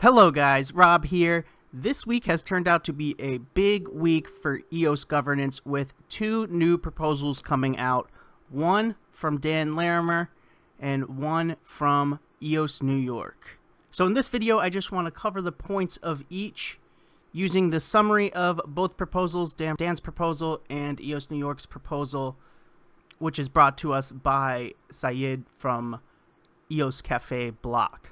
Hello guys, Rob here. This week has turned out to be a big week for EOS Governance with two new proposals coming out. One from Dan Larimer and one from EOS New York. So in this video, I just want to cover the points of each using the summary of both proposals, Dan's proposal and EOS New York's proposal, which is brought to us by Syed from EOS Cafe Block.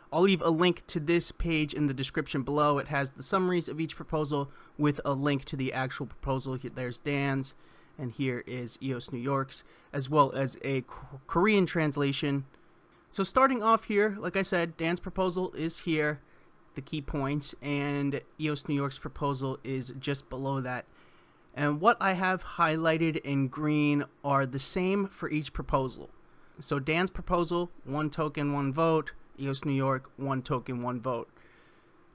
I'll leave a link to this page in the description below. It has the summaries of each proposal with a link to the actual proposal. There's Dan's, and here is EOS New York's, as well as a Korean translation. So starting off here, like I said, Dan's proposal is here, the key points, and EOS New York's proposal is just below that. And what I have highlighted in green are the same for each proposal. So Dan's proposal, 1 token, 1 vote. EOS New York, 1 token, 1 vote.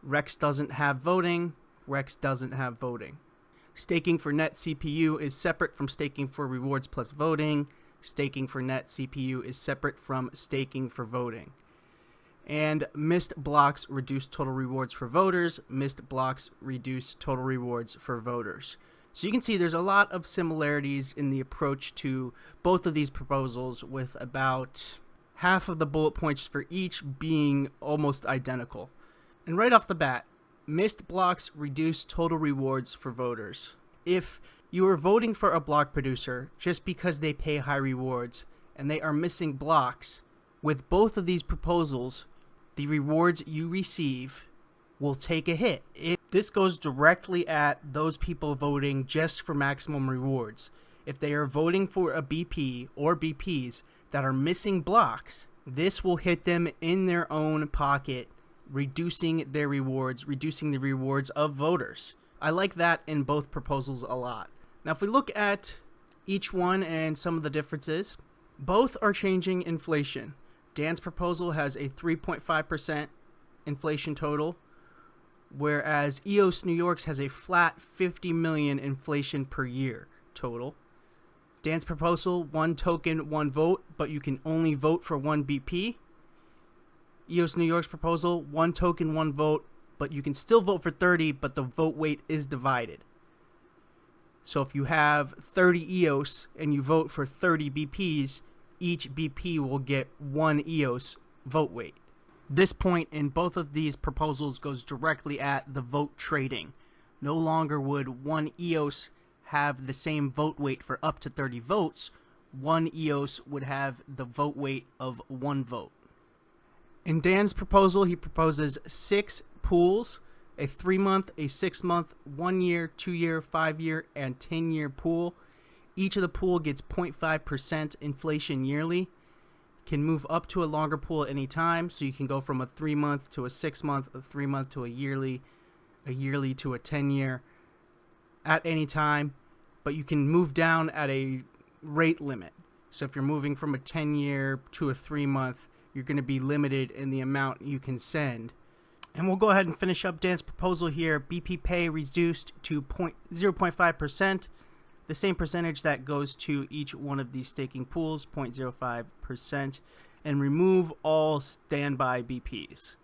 Rex doesn't have voting. Rex doesn't have voting. Staking for net CPU is separate from staking for rewards plus voting. Staking for net CPU is separate from staking for voting. And missed blocks reduce total rewards for voters. Missed blocks reduce total rewards for voters. So you can see there's a lot of similarities in the approach to both of these proposals, with about half of the bullet points for each being almost identical. And right off the bat, missed blocks reduce total rewards for voters. If you are voting for a block producer just because they pay high rewards and they are missing blocks, with both of these proposals, the rewards you receive will take a hit. This goes directly at those people voting just for maximum rewards. If they are voting for a BP or BPs that are missing blocks, this will hit them in their own pocket, reducing their rewards, reducing the rewards of voters. I like that in both proposals a lot. Now, if we look at each one and some of the differences, both are changing inflation. Dan's proposal has a 3.5% inflation total, whereas EOS New York's has a flat 50 million inflation per year total. Dan's proposal, 1 token, 1 vote, but you can only vote for 1 BP. EOS New York's proposal, 1 token, 1 vote, but you can still vote for 30, but the vote weight is divided. So if you have 30 EOS and you vote for 30 BPs, each BP will get 1 EOS vote weight. This point in both of these proposals goes directly at the vote trading. No longer would 1 EOS have the same vote weight for up to 30 votes. 1 EOS would have the vote weight of 1 vote. In Dan's proposal, he proposes 6 pools, a 3-month, a 6-month, 1-year, 2-year, 5-year, and 10-year pool. Each of the pool gets 0.5% inflation yearly. Can move up to a longer pool at any time, so you can go from a 3-month to a 6-month, a 3-month to a yearly to a 10-year at any time, but you can move down at a rate limit. So if you're moving from a 10-year to a 3-month, you're going to be limited in the amount you can send. And we'll go ahead and finish up Dan's proposal here. BP pay reduced to 0.5%, the same percentage that goes to each one of these staking pools, 0.05%, and remove all standby BPs.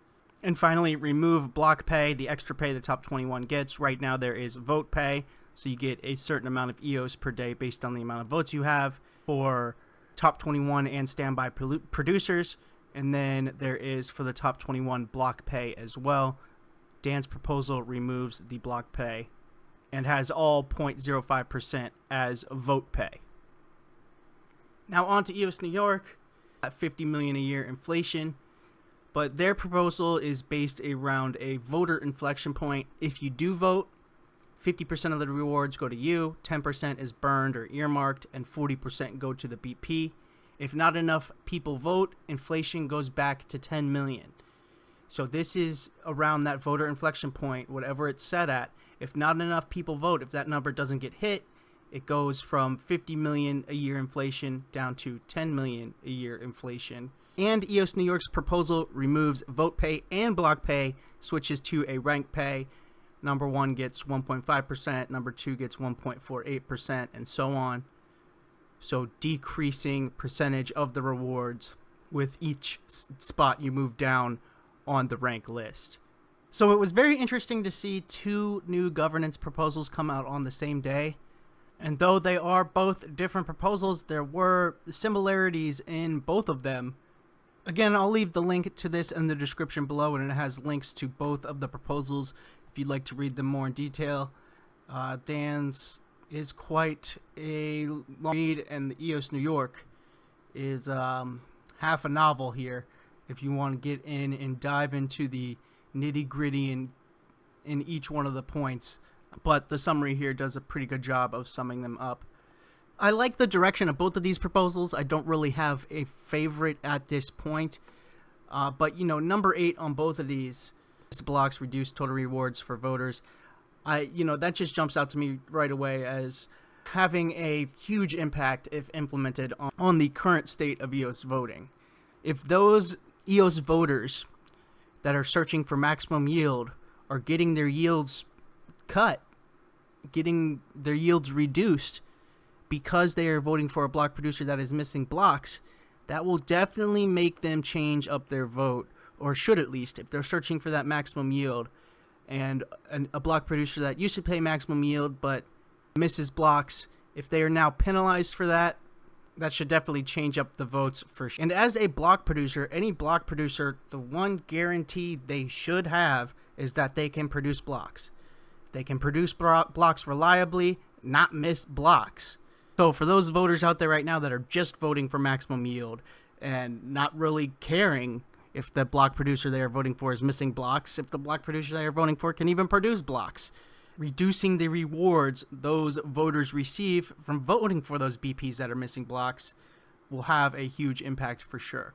And finally, remove block pay, the extra pay the top 21 gets. Right now there is vote pay, so you get a certain amount of EOS per day based on the amount of votes you have for top 21 and standby producers. And then there is for the top 21 block pay as well. Dan's proposal removes the block pay and has all 0.05% as vote pay. Now on to EOS New York at 50 million a year inflation. But their proposal is based around a voter inflection point. If you do vote, 50% of the rewards go to you, 10% is burned or earmarked, and 40% go to the BP. If not enough people vote, inflation goes back to 10 million. So this is around that voter inflection point, whatever it's set at. If not enough people vote, if that number doesn't get hit, it goes from 50 million a year inflation down to 10 million a year inflation. And EOS New York's proposal removes vote pay and block pay, switches to a rank pay. Number 1 gets 1.5%, number 2 gets 1.48%, and so on. So decreasing percentage of the rewards with each spot you move down on the rank list. So it was very interesting to see two new governance proposals come out on the same day. And though they are both different proposals, there were similarities in both of them. Again, I'll leave the link to this in the description below, and it has links to both of the proposals if you'd like to read them more in detail. Dan's is quite a long read, and the EOS New York is half a novel here if you want to get in and dive into the nitty-gritty in each one of the points. But the summary here does a pretty good job of summing them up. I like the direction of both of these proposals. I don't really have a favorite at this point. But, you know, number 8 on both of these blocks, reduce total rewards for voters. That just jumps out to me right away as having a huge impact if implemented on the current state of EOS voting. If those EOS voters that are searching for maximum yield are getting their yields cut, getting their yields reduced because they are voting for a block producer that is missing blocks, that will definitely make them change up their vote, or should at least, if they're searching for that maximum yield. And a block producer that used to pay maximum yield but misses blocks, if they are now penalized for that, that should definitely change up the votes for sure. And as a block producer, any block producer, the one guarantee they should have is that they can produce blocks. They can produce blocks reliably, not miss blocks. So for those voters out there right now that are just voting for maximum yield and not really caring if the block producer they are voting for is missing blocks, if the block producer they are voting for can even produce blocks, reducing the rewards those voters receive from voting for those BPs that are missing blocks will have a huge impact for sure.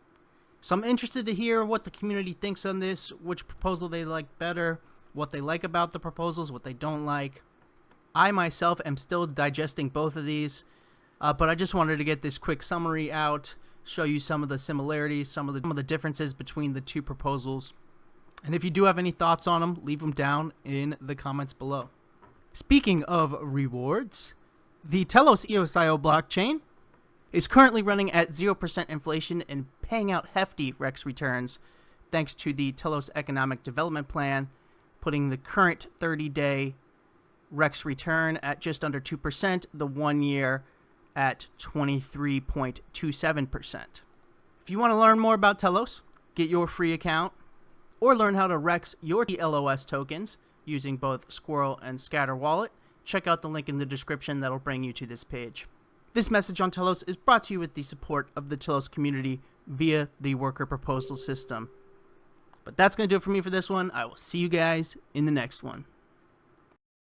So I'm interested to hear what the community thinks on this, which proposal they like better, what they like about the proposals, what they don't like. I myself am still digesting both of these, but I just wanted to get this quick summary out, show you some of the similarities, some of the differences between the two proposals. And if you do have any thoughts on them, leave them down in the comments below. Speaking of rewards, the Telos EOSIO blockchain is currently running at 0% inflation and paying out hefty REX returns thanks to the Telos Economic Development Plan, putting the current 30-day REX return at just under 2%, the 1 year at 23.27%. If you want to learn more about Telos, get your free account, or learn how to REX your TLOS tokens using both Squirrel and Scatter Wallet, check out the link in the description that'll bring you to this page. This message on Telos is brought to you with the support of the Telos community via the worker proposal system. But that's going to do it for me for this one. I will see you guys in the next one.